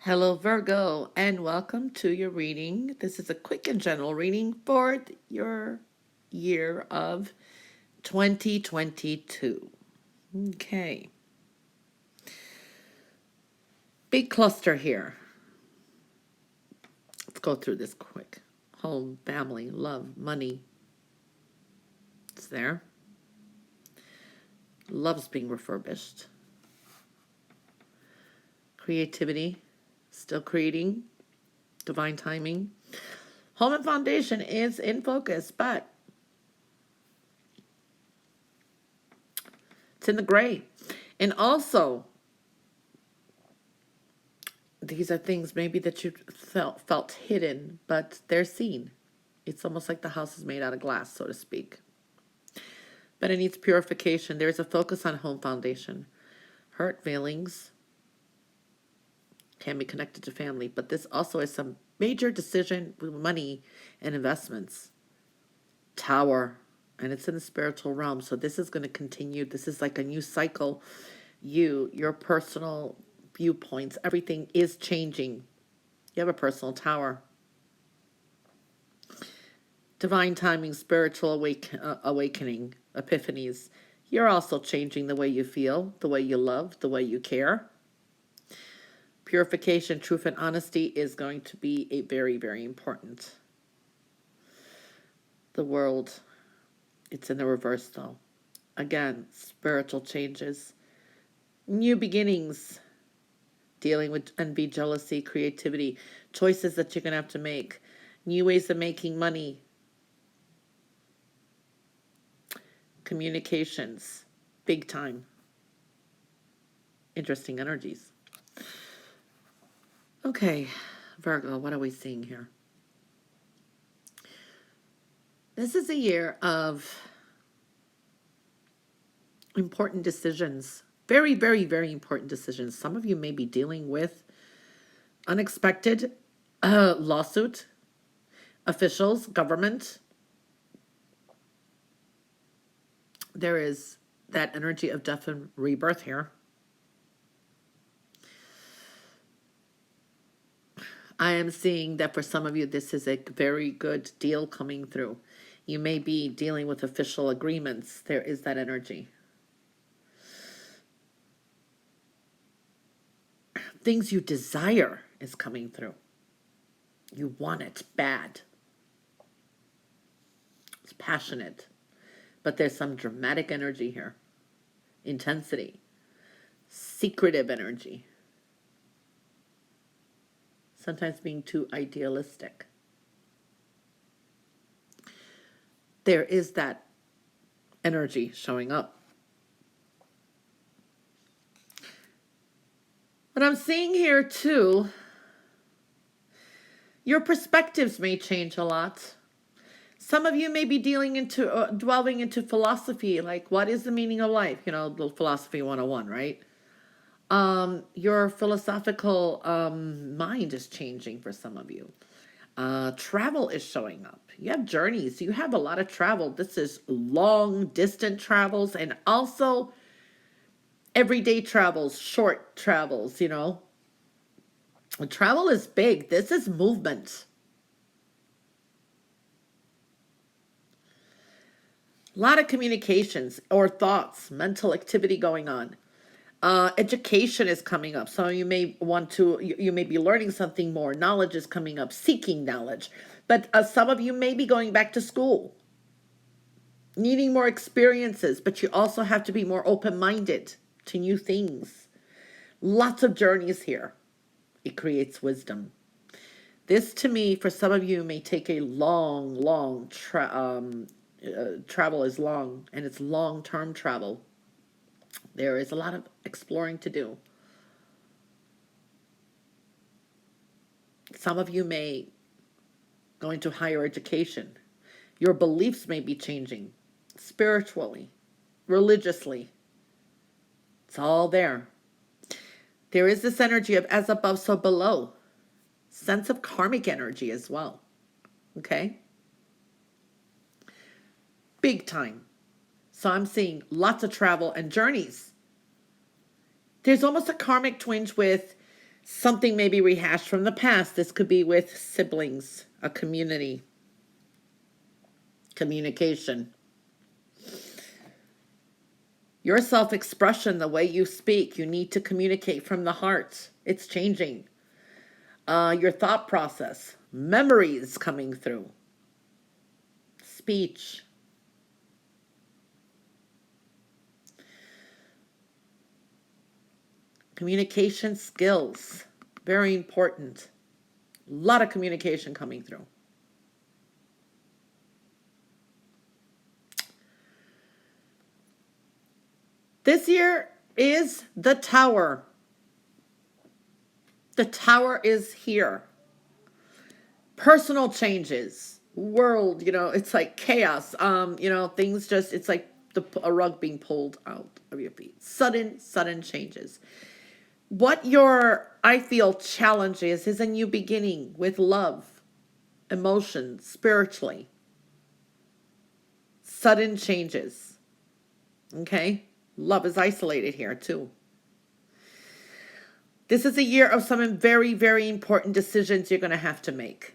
Hello, Virgo, and welcome to your reading. This is a quick and general reading for your year of 2022. Okay. Big cluster here. Let's go through this quick. Home, family, love, money. It's there. Love's being refurbished. Creativity, still creating. Divine timing. Home and foundation is in focus, but it's in the gray. And also, these are things maybe that you felt hidden, but they're seen. It's almost like the house is made out of glass, so to speak. But it needs purification. There's a focus on home foundation. Hurt feelings can be connected to family, but this also is some major decision with money and investments. Tower, and it's in the spiritual realm, so this is going to continue. This is like a new cycle. Your personal viewpoints, everything is changing. You have a personal tower. Divine timing, spiritual awakening, epiphanies. You're also changing the way you feel, the way you love, the way you care. Purification, truth, and honesty is going to be a very, very important. The world, it's in the reverse though. Again, spiritual changes, new beginnings, dealing with envy, jealousy, creativity, choices that you're going to have to make, new ways of making money, communications, big time. Interesting energies. Okay, Virgo, what are we seeing here? This is a year of important decisions. Very, very, very important decisions. Some of you may be dealing with unexpected lawsuit, officials, government. There is that energy of death and rebirth here. I am seeing that for some of you, this is a very good deal coming through. You may be dealing with official agreements. There is that energy. Things you desire is coming through. You want it bad. It's passionate. But there's some dramatic energy here. Intensity. Secretive energy. Sometimes being too idealistic. There is that energy showing up. What I'm seeing here too, your perspectives may change a lot. Some of you may be dwelling into philosophy, like what is the meaning of life? You know, the philosophy 101, right? Your philosophical mind is changing for some of you. Travel is showing up. You have journeys. You have a lot of travel. This is long distant travels and also everyday travels, short travels, you know. Travel is big. This is movement. A lot of communications or thoughts, mental activity going on. Education is coming up. So you may you may be learning something more. Knowledge is coming up, seeking knowledge. But some of you may be going back to school, needing more experiences, but you also have to be more open-minded to new things. Lots of journeys here. It creates wisdom. This, to me, for some of you, may take a long travel is long, and it's long-term travel. There is a lot of exploring to do. Some of you may go into higher education. Your beliefs may be changing spiritually, religiously. It's all there. There is this energy of as above, so below. Sense of karmic energy as well. Okay? Big time. So I'm seeing lots of travel and journeys. There's almost a karmic twinge with Something may be rehashed from the past. This could be with siblings, a community, communication. Your self-expression, the way you speak, you need to communicate from the heart. It's changing. Your thought process, memories coming through, speech. Communication skills, very important. A lot of communication coming through. This year is the Tower. The Tower is here. Personal changes, world, it's like chaos. Things just, it's like a rug being pulled out of your feet. Sudden changes. What I feel, challenge is a new beginning with love, emotions, spiritually. Sudden changes. Okay? Love is isolated here too. This is a year of some very, very important decisions you're going to have to make.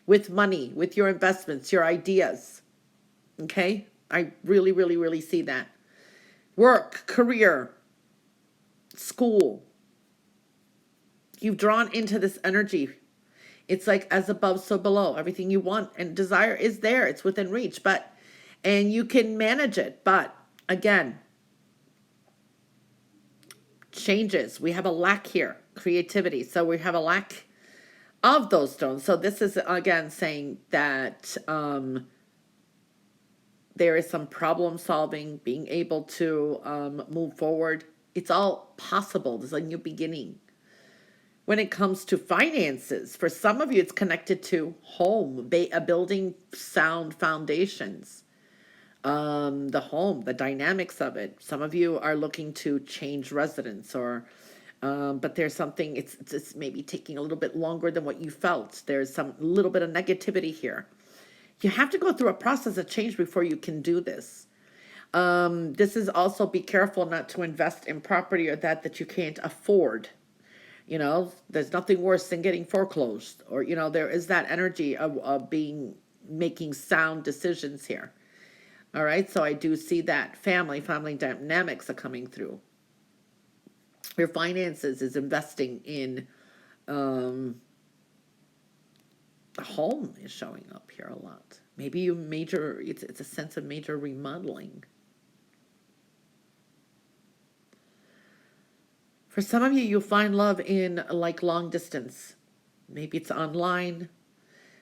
With money, with your investments, your ideas. Okay? I really, really, really see that. Work, career, school. You've drawn into this energy. It's like as above, so below. Everything you want and desire is there. It's within reach, and you can manage it. But again, changes. We have a lack here, creativity. So we have a lack of those stones. So this is again saying that there is some problem solving, being able to move forward. It's all possible. There's a new beginning. When it comes to finances, for some of you, it's connected to home, building sound foundations. The home, the dynamics of it. Some of you are looking to change residence, but there's something, it's maybe taking a little bit longer than what you felt. There's some little bit of negativity here. You have to go through a process of change before you can do this. This is also, be careful not to invest in property or that you can't afford. There's nothing worse than getting foreclosed, or, there is that energy of making sound decisions here. All right. So I do see that family dynamics are coming through. Your finances is investing in, the home is showing up here a lot. Maybe it's a sense of major remodeling. For some of you, you'll find love in like long distance. Maybe it's online,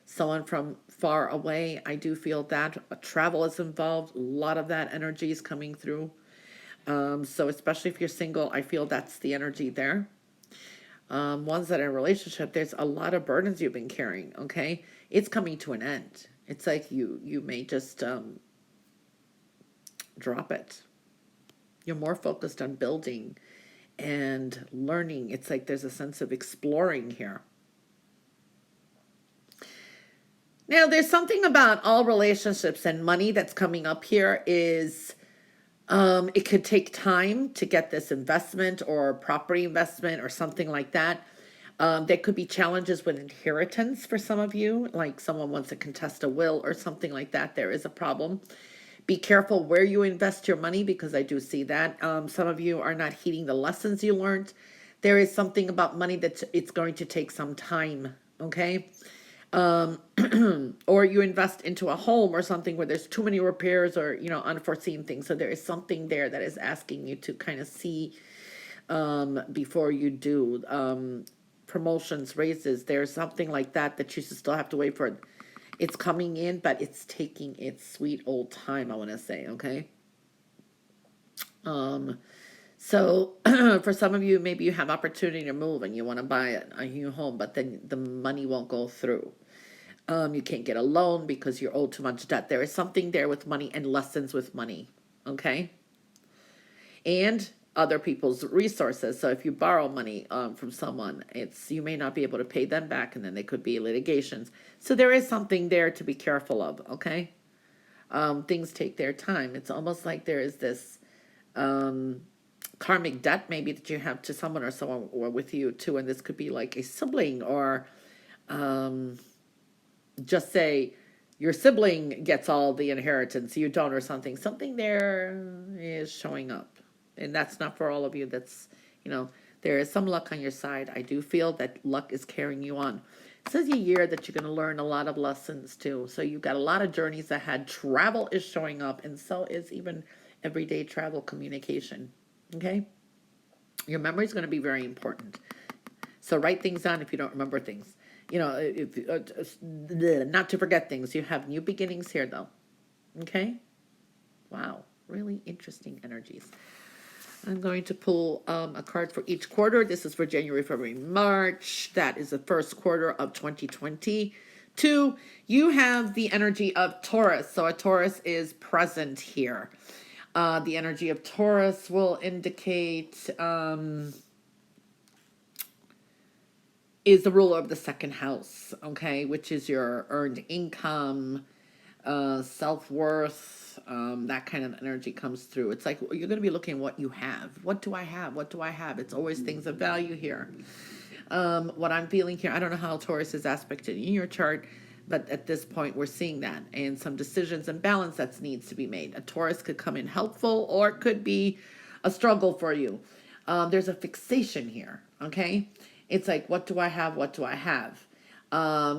someone from far away. I do feel that travel is involved. A lot of that energy is coming through. So especially if you're single, I feel that's the energy there. Ones that are in a relationship, there's a lot of burdens you've been carrying. Okay. It's coming to an end. It's like you may just drop it. You're more focused on building and learning. It's like there's a sense of exploring here. Now, there's something about all relationships and money that's coming up here is it could take time to get this investment or property investment or something like that. There could be challenges with inheritance for some of you, like someone wants to contest a will or something like that. There is a problem. Be careful where you invest your money, because I do see that. Some of you are not heeding the lessons you learned. There is something about money that it's going to take some time, okay? Or you invest into a home or something where there's too many repairs or, unforeseen things. So there is something there that is asking you to kind of see before you do. Promotions, raises, there's something like that you still have to wait for. It's coming in, but it's taking its sweet old time, I want to say, okay? So for some of you, maybe you have opportunity to move and you want to buy a new home, but then the money won't go through. You can't get a loan because you're owed too much debt. There is something there with money and lessons with money, okay? And other people's resources. So if you borrow money from someone, you may not be able to pay them back, and then there could be litigations. So there is something there to be careful of, okay? Things take their time. It's almost like there is this karmic debt maybe that you have to someone or someone or with you too. And this could be like a sibling or just say your sibling gets all the inheritance, you don't, or something. Something there is showing up. And that's not for all of you. That's, there is some luck on your side. I do feel that luck is carrying you on. It says a year that you're going to learn a lot of lessons too. So you've got a lot of journeys ahead. Travel is showing up, and so is even everyday travel communication. Okay? Your memory is going to be very important. So write things down if you don't remember things. Not to forget things. You have new beginnings here, though. Okay? Wow. Really interesting energies. I'm going to pull a card for each quarter. This is for January, February, March. That is the first quarter of 2022. You have the energy of Taurus. So a Taurus is present here. The energy of Taurus will indicate is the ruler of the second house, okay, which is your earned income, self-worth, that kind of energy comes through. It's like you're going to be looking at what you have. What do I have? What do I have? It's always things of value here. What I'm feeling here, I don't know how Taurus is aspected in your chart, but at this point we're seeing that, and some decisions and balance that needs to be made. A Taurus could come in helpful, or it could be a struggle for you. There's a fixation here, okay? It's like, what do I have? What do I have?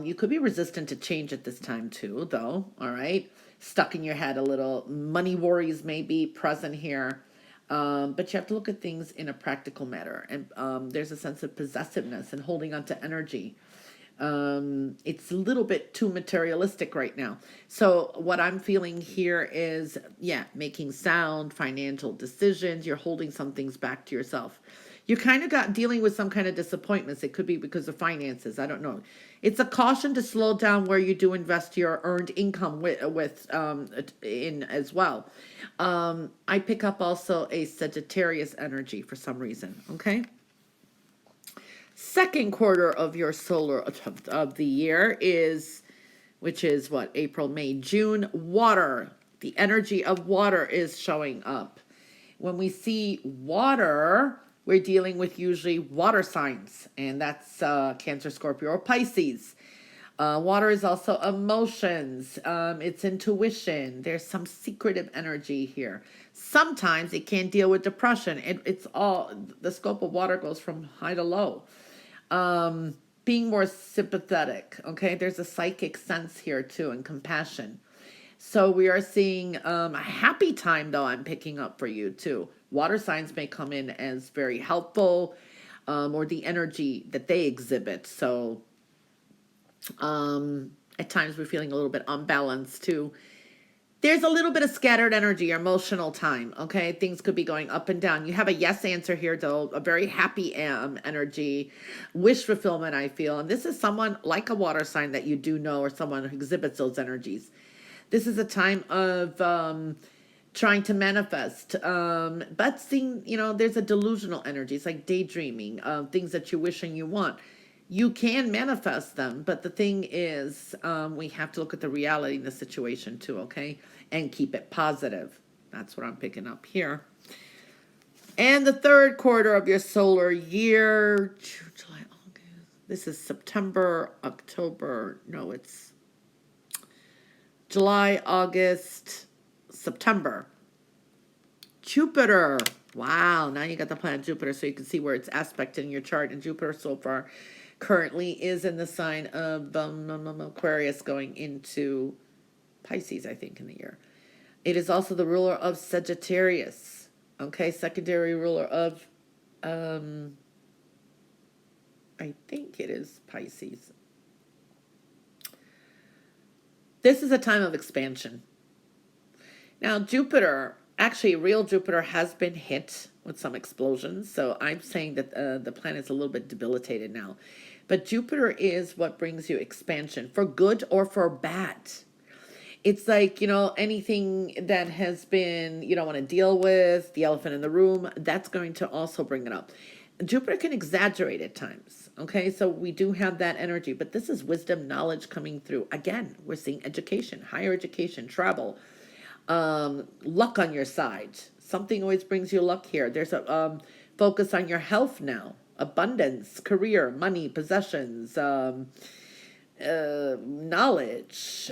You could be resistant to change at this time too, though, all right? Stuck in your head a little. Money worries may be present here. But you have to look at things in a practical manner. And there's a sense of possessiveness and holding on to energy. It's a little bit too materialistic right now. So what I'm feeling here is, making sound financial decisions. You're holding some things back to yourself. You kind of got dealing with some kind of disappointments. It could be because of finances. I don't know. It's a caution to slow down where you do invest your earned income in as well. I pick up also a Sagittarius energy for some reason. Okay. Second quarter of your solar of the year which is what, April, May, June. Water. The energy of water is showing up. When we see water, we're dealing with usually water signs, and that's Cancer, Scorpio, or Pisces. Water is also emotions. It's intuition. There's some secretive energy here. Sometimes it can deal with depression. It's all, the scope of water goes from high to low. Being more sympathetic, okay? There's a psychic sense here too, and compassion. So we are seeing a happy time, though, I'm picking up for you too. Water signs may come in as very helpful, or the energy that they exhibit. So at times we're feeling a little bit unbalanced too. There's a little bit of scattered energy, emotional time, okay? Things could be going up and down. You have a yes answer here, though, a very happy energy, wish fulfillment, I feel. And this is someone like a water sign that you do know, or someone who exhibits those energies. This is a time of trying to manifest, but seeing, there's a delusional energy. It's like daydreaming of things that you're wishing you want. You can manifest them, but the thing is, we have to look at the reality in the situation too, okay? And keep it positive. That's what I'm picking up here. And the third quarter of your solar year, July, August. This is September, October. No, it's July, August, September. Jupiter. Wow. Now you got the planet Jupiter, so you can see where it's aspected in your chart. And Jupiter so far currently is in the sign of Aquarius, going into Pisces, I think, in the year. It is also the ruler of Sagittarius. Okay, secondary ruler of, I think it is Pisces. This is a time of expansion. Now, Jupiter, actually, real Jupiter has been hit with some explosions. So I'm saying that the planet's a little bit debilitated now. But Jupiter is what brings you expansion, for good or for bad. It's like, anything that has been, you don't want to deal with, the elephant in the room, that's going to also bring it up. Jupiter can exaggerate at times, okay? So we do have that energy, but this is wisdom, knowledge coming through. Again, we're seeing education, higher education, travel, luck on your side. Something always brings you luck here. There's a focus on your health now, abundance, career, money, possessions, knowledge,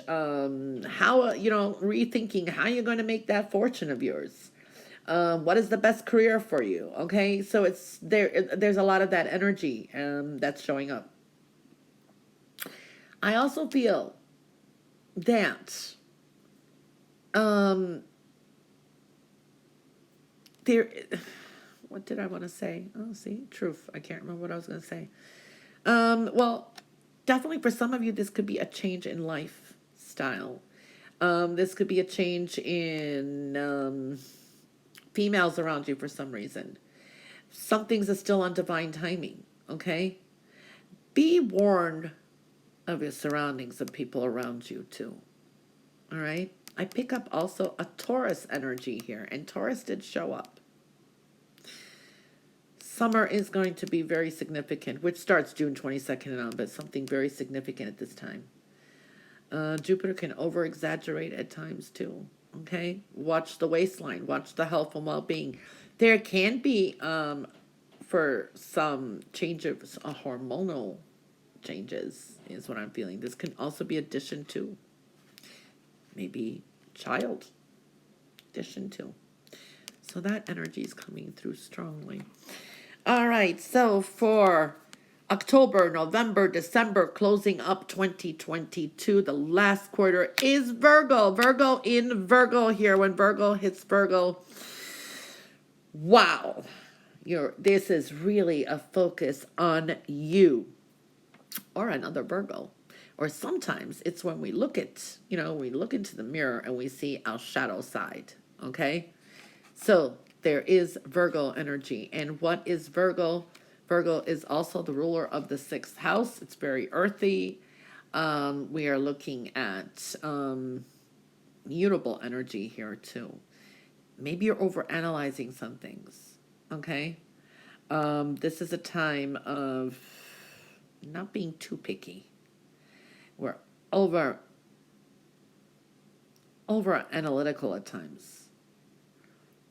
how, rethinking how you're going to make that fortune of yours. What is the best career for you? Okay, so it's there. There's a lot of that energy that's showing up. I also feel that um, there. What did I want to say? Oh, see, truth. I can't remember what I was going to say. Well, definitely for some of you, this could be a change in lifestyle. This could be a change in females around you for some reason. Some things are still on divine timing, okay? Be warned of your surroundings and people around you too, all right? I pick up also a Taurus energy here, and Taurus did show up. Summer is going to be very significant, which starts June 22nd and on, but something very significant at this time. Jupiter can over-exaggerate at times too, okay? Watch the waistline, watch the health and well-being. There can be, for some changes, hormonal changes is what I'm feeling. This can also be addition to, maybe child, addition to. So that energy is coming through strongly. All right, so for October, November, December, closing up 2022, the last quarter is Virgo. Virgo in Virgo here. When Virgo hits Virgo, wow, this is really a focus on you or another Virgo. Or sometimes it's when we look at, we look into the mirror and we see our shadow side, okay? So there is Virgo energy. And what is Virgo? Virgo is also the ruler of the 6th house. It's very earthy. We are looking at mutable energy here too. Maybe you're overanalyzing some things, okay? This is a time of not being too picky. We're over analytical at times.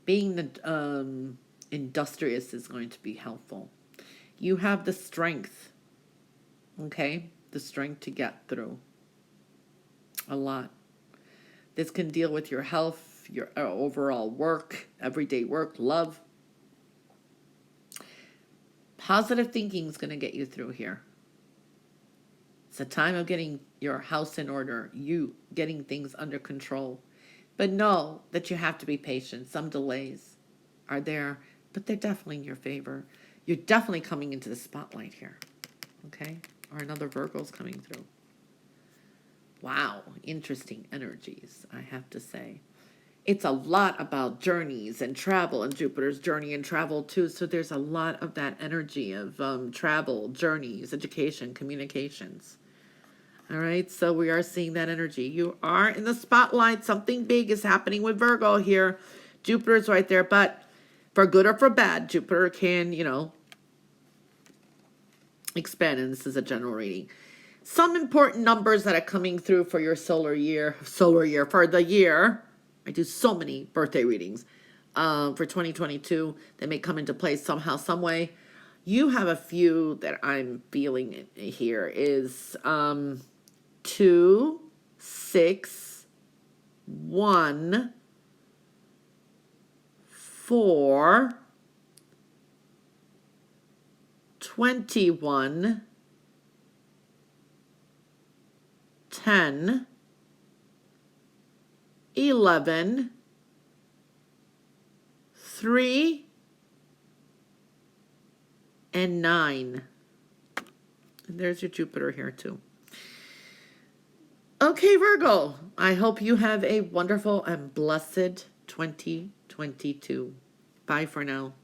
Being industrious is going to be helpful. You have the strength, okay? The strength to get through a lot. This can deal with your health, your overall work, everyday work, love. Positive thinking is going to get you through here. It's a time of getting your house in order, you getting things under control. But know that you have to be patient. Some delays are there, but they're definitely in your favor. You're definitely coming into the spotlight here, okay? Or another Virgo's coming through. Wow, interesting energies, I have to say. It's a lot about journeys and travel, and Jupiter's journey and travel too. So there's a lot of that energy of travel, journeys, education, communications. All right, so we are seeing that energy. You are in the spotlight. Something big is happening with Virgo here. Jupiter's right there, but for good or for bad, Jupiter can, expand, and this is a general reading. Some important numbers that are coming through for your solar year, for the year. I do so many birthday readings for 2022 that may come into play somehow, some way. You have a few that I'm feeling here is 2, 6, 1, 4, 21, 10, 11, 3, and 9. And there's your Jupiter here too. Okay, Virgo, I hope you have a wonderful and blessed 2022. Bye for now.